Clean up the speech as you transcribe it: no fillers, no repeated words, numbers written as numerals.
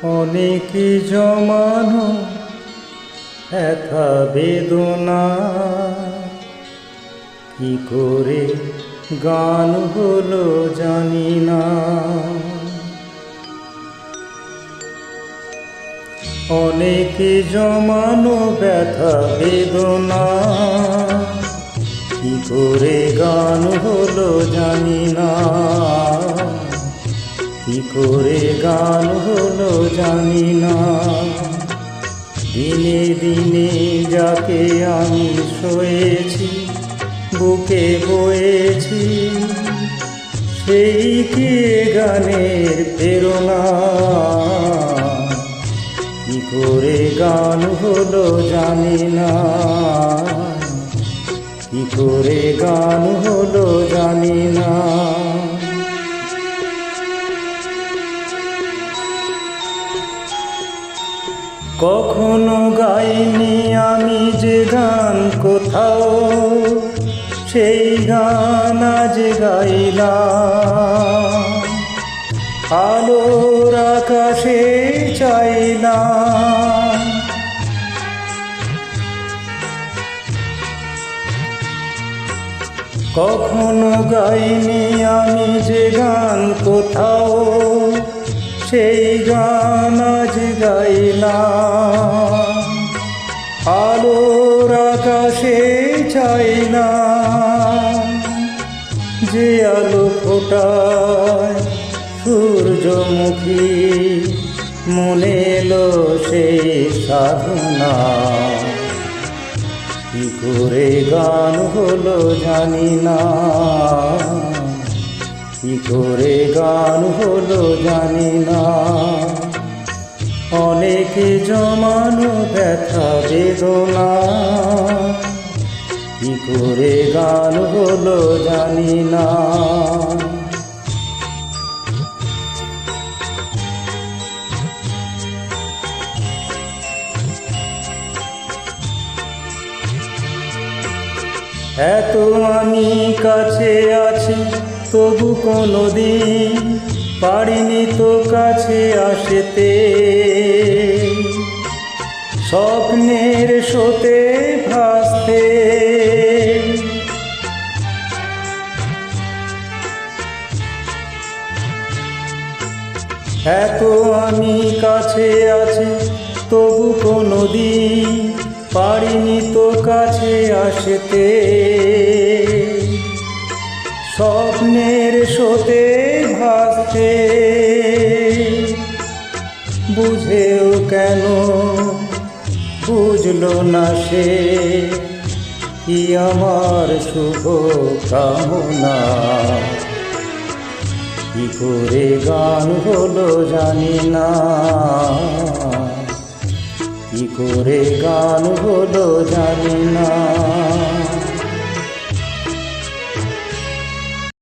অনেকে জমানো একা বেদনা কি করে গান হলো জানি না। অনেকে জমানো ব্যথা বেদনা কি করে গান হলো জানি না। কি করে গান হলো জানি না। দিনে দিনে যাকে আমি শোয়েছি বুকে বয়েছি সেই কি গানের প্রেরণা। কি করে গান হলো জানি না। কি করে গান হলো জানি না। কখনো গাইনি আমি যে গান কোথাও, সেই গান আজ গাইলাম। আলোর আকাশে চাইলাম, কখনো গাইনি আমি যে গান কোথাও, সেই গান আজ গাইলাম। আলোর আকাশে চাইলাম, যে আলো ফোটায় সূর্যমুখী মনে এলো সেই সাধনা। কি করে গান হলো জানি না। কি করে গান হলো জানি না। অনেকে জমানো ব্যথা বেদনা কি করে গান হলো জানি না। এত আমি কাছে আছি তবু কোনোদিন পারিনি তো কাছে আসতে। স্বপ্নের স্রোতে ভাসতে এত আমি কাছে আছি তবু কোনোদিন পারিনি তো কাছে আসতে। স্বপ্নের স্রোতে ভাসতে বুঝেও কেন বুঝলো না সে কি আমার শুভ কামনা। কি করে গান হলো জানি না। কি করে গান হলো জানি না।